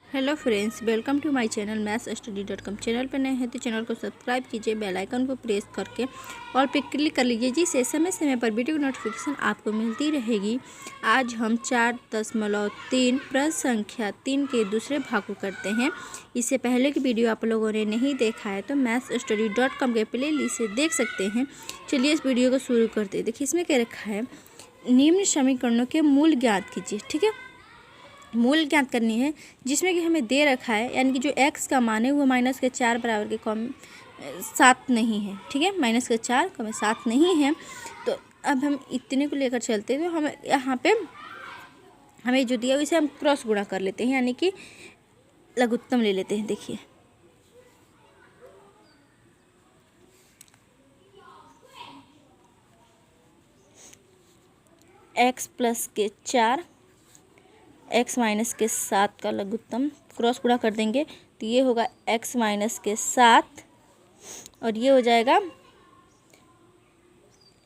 Hello friends, welcome to my channel mathsstudy.com। Channel पर नए हैं तो चैनल को सब्सक्राइब कीजिए, बेल आइकन को प्रेस करके ऑल पे क्लिक कर लीजिए, जिससे समय समय पर वीडियो की नोटिफिकेशन आपको मिलती रहेगी। आज हम 4.3 प्रश्न संख्या 3 के दूसरे भाग को करते हैं। इससे पहले की वीडियो आप लोगों ने नहीं देखा है तो mathsstudy.com के प्ले लिस्ट से देख सकते हैं। चलिए इस वीडियो को शुरू करते हैं। देखिए इसमें क्या रखा है, निम्न समीकरणों के मूल ज्ञात कीजिए। ठीक है, मूल ज्ञात करनी है, जिसमें कि हमें दे रखा है यानी कि जो x का मान है वो -4 बराबर के कम 7 नहीं है। ठीक है, -4 कम 7 नहीं है। तो अब हम इतने को लेकर चलते हैं, तो हम यहाँ पे हमें जो दिया उसे हम क्रॉस गुणा कर लेते हैं, यानी कि लघुत्तम ले लेते हैं। देखिए x + के 4 x - के 7 का लघुत्तम क्रॉस गुणा कर देंगे तो ये होगा x - के 7 और ये हो जाएगा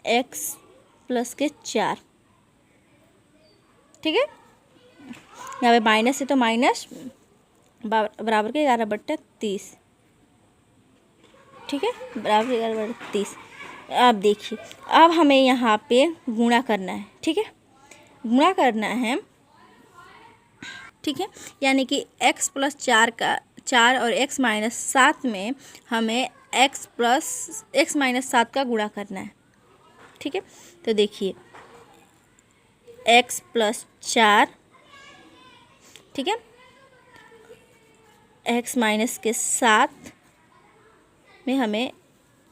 x + के 4। ठीक है, यहाँ पे माइनस है तो माइनस बराबर के 11/30। ठीक है, बराबर के 11/30। अब देखिए, अब हमें यहाँ पे गुणा करना है। ठीक है, गुणा करना है। ठीक है, यानी कि x + 4 और x - 7 में हमें x - 7 का गुणा करना है। ठीक है, तो देखिए x + 4, ठीक है, x - के 7 में हमें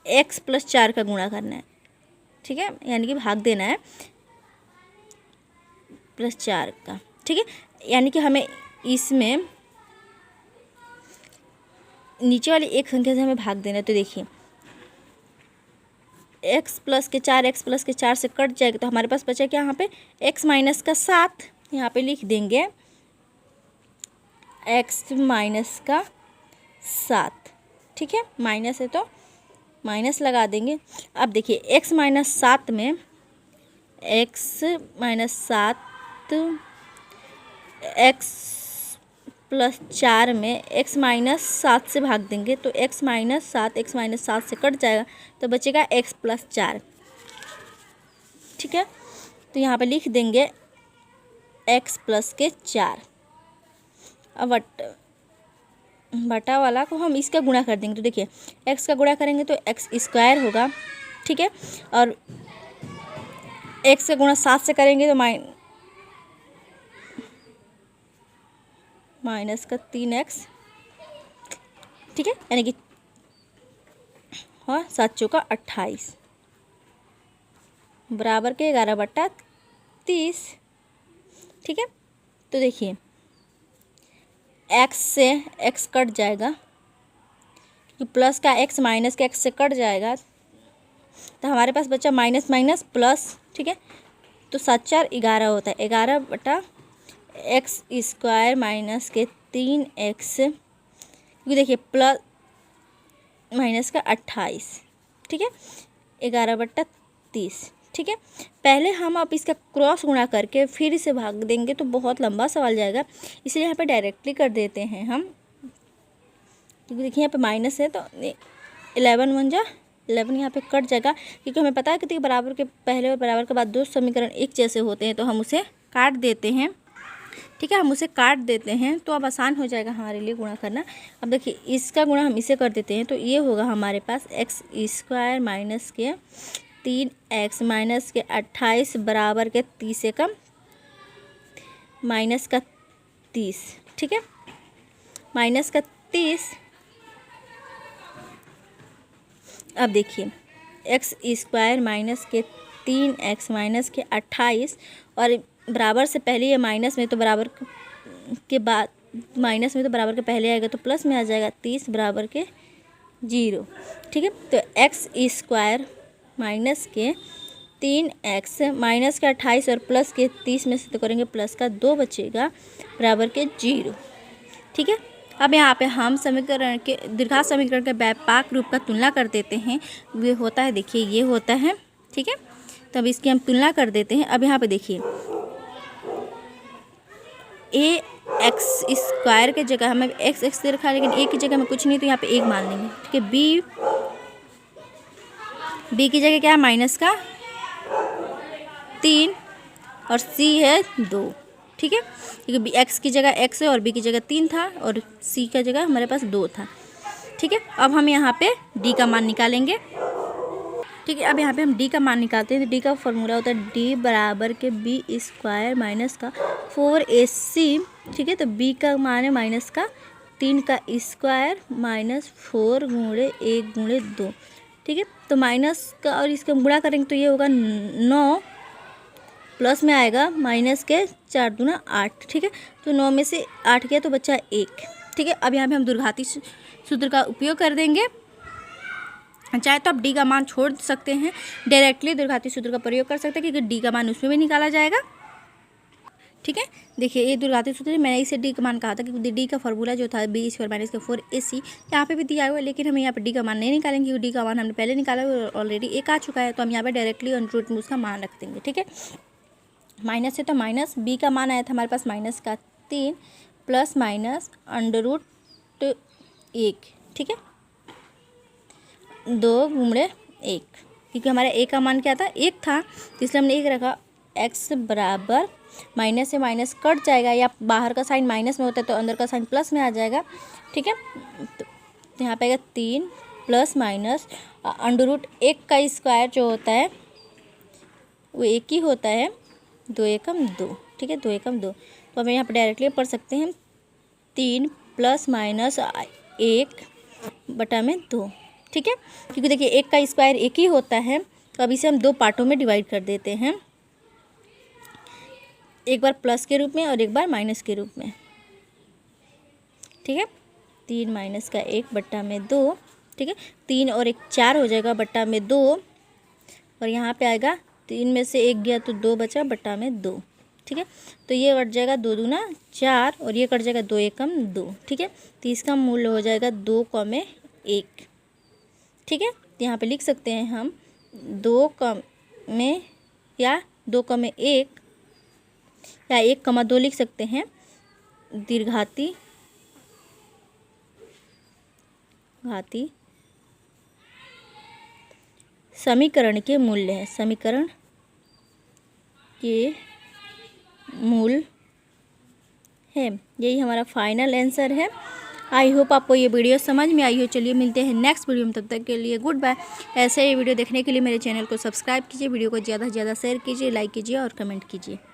x + 4 का गुणा करना है। ठीक है, यानी कि भाग देना है +4 का। ठीक है, यानी कि हमें इसमें नीचे वाली एक संख्या से हमें भाग देना है। तो देखिए x + के 4 x + के 4 से कट जाएगा तो हमारे पास बचा क्या, यहाँ पे x - का 7। यहाँ पे लिख देंगे x - का 7। ठीक है, माइनस है तो माइनस लगा देंगे। अब देखिए x - 7 में x - 7 x + 4 में x - 7 से भाग देंगे तो x - 7 x - 7 से कट जाएगा तो बचेगा x + 4। ठीक है, तो यहाँ पे लिख देंगे x + के 4। अब बटा वाला को हम इसका गुणा कर देंगे। तो देखिए x का गुणा करेंगे तो x² होगा। ठीक है, और x का गुणा 7 से करेंगे तो माइनस का 3x। ठीक है, यानी कि और 7 चौका 28 बराबर के 11/30। ठीक है, तो देखिए x से x कट जाएगा, क्योंकि प्लस का x माइनस के x से कट जाएगा तो हमारे पास बचा माइनस माइनस प्लस। ठीक है, तो 7 4 11 होता है, 11/x² - के 3x, क्योंकि देखिए प्लस माइनस का 28। ठीक है, 11/30। ठीक है, पहले हम अब इसका क्रॉस गुणा करके फिर इसे भाग देंगे तो बहुत लंबा सवाल जाएगा, इसलिए यहाँ पे डायरेक्टली कर देते हैं हम। क्योंकि देखिए यहाँ पे माइनस है तो 11 × 11 यहाँ पे कट जाएगा, क्योंकि हमें पता है कि बराबर के पहले और बराबर के बाद दो समीकरण एक जैसे होते हैं तो हम उसे काट देते हैं। ठीक है, हम उसे काट देते हैं तो अब आसान हो जाएगा हमारे लिए गुणा करना। अब देखिए इसका गुणा हम इसे कर देते हैं तो ये होगा हमारे पास x² - के 3x - के 28 बराबर के 30 से कम -30। ठीक है, -30। अब देखिए x² - के 3x - के 28 और बराबर से पहले ये माइनस में तो बराबर के बाद माइनस में तो बराबर के पहले आएगा तो प्लस में आ जाएगा 30 बराबर के 0। ठीक है, तो x² - के 3x - के 28 और प्लस के 30 में से तो करेंगे प्लस का 2 बचेगा बराबर के 0। ठीक है, अब यहाँ पे हम समीकरण के द्विघात समीकरण के व्यापक रूप का तुलना कर देते हैं। ये होता है, देखिए ये होता है। ठीक है, तो अब इसकी हम तुलना कर देते हैं। अब यहाँ पे देखिए एक्स स्क्वायर के जगह हमें एक्स दे रखा है, लेकिन ए की जगह में कुछ नहीं, तो यहाँ पे 1 मान लेंगे। ठीक है, बी की जगह क्या है, माइनस का 3 और सी है 2। ठीक है, क्योंकि एक्स की जगह x है और बी की जगह 3 था और सी का जगह हमारे पास 2 था। ठीक है, अब हम यहाँ पे डी का मान निकालेंगे। ठीक है, अब यहाँ पे हम डी का मान निकालते हैं। तो डी का फॉर्मूला होता है डी बराबर के बी स्क्वायर माइनस का 4ac। ठीक है, तो बी का मान है माइनस का 3 का स्क्वायर माइनस 4 गुणे 1 गुणे 2। ठीक है, तो माइनस का और इसका गुणा करेंगे तो ये होगा 9, प्लस में आएगा माइनस के 4 दूना 8। ठीक है, तो 9 में से 8 गया तो बचा 1। ठीक है, अब यहाँ पे हम द्विघाती सूत्र का उपयोग कर देंगे। चाहे तो आप डी का मान छोड़ सकते हैं, डायरेक्टली द्विघाती सूत्र का प्रयोग कर सकते हैं, क्योंकि डी का मान उसमें भी निकाला जाएगा। ठीक है, देखिए ये द्विघाती सूत्र, मैंने इसे डी का मान कहा था क्योंकि डी का फॉर्मूला जो था बी स्क्वायर माइनस का 4ac यहाँ पे भी दिया हुआ है, लेकिन हम यहाँ पे डी का मान नहीं निकालेंगे क्योंकि डी का मान हमने पहले निकाला है, ऑलरेडी 1 आ चुका है। तो हम यहाँ पे डायरेक्टली अंडर रूट में उसका मान रख देंगे। ठीक है, माइनस है तो माइनस, बी का मान आया था हमारे पास माइनस का 3 प्लस माइनस अंडर रूट 1। ठीक है, 2 गुणे 1, क्योंकि हमारा ए का मान क्या था, 1 था, तो इसलिए हमने 1 रखा। एक्स बराबर माइनस से माइनस कट जाएगा, या बाहर का साइन माइनस में होता है तो अंदर का साइन प्लस में आ जाएगा। ठीक है, तो यहाँ पे आएगा 3 प्लस माइनस अंडर रूट 1 का स्क्वायर जो होता है वो 1 ही होता है, 2 एकम 2। ठीक है, 2 एकम 2, तो हमें यहाँ पर डायरेक्टली पढ़ सकते हैं 3 प्लस माइनस 1 बटा में 2। ठीक है, क्योंकि देखिए 1 का स्क्वायर 1 ही होता है, तो अब इसे हम 2 पार्टों में डिवाइड कर देते हैं, एक बार प्लस के रूप में और एक बार माइनस के रूप में। ठीक है, 3 माइनस का 1 बट्टा में 2। ठीक है, 3 और 1 4 हो जाएगा बट्टा में 2, और यहाँ पे आएगा 3 में से 1 गया तो 2 बचा बट्टा में 2। ठीक है, तो ये कट जाएगा 2 दूना 4 और ये कट जाएगा 2 एकम 2। ठीक है, तो इसका मूल्य हो जाएगा 2,1। ठीक है, तो यहाँ पे लिख सकते हैं हम 2, या 2,1 या 1,2 लिख सकते हैं। दीर्घाती समीकरण के मूल्य है, समीकरण के मूल है। यही हमारा फाइनल आंसर है। आई होप आपको ये वीडियो समझ में आई हो। चलिए मिलते हैं नेक्स्ट वीडियो में, तब तक के लिए गुड बाय। ऐसे ही वीडियो देखने के लिए मेरे चैनल को सब्सक्राइब कीजिए, वीडियो को ज़्यादा से ज़्यादा शेयर कीजिए, लाइक कीजिए और कमेंट कीजिए।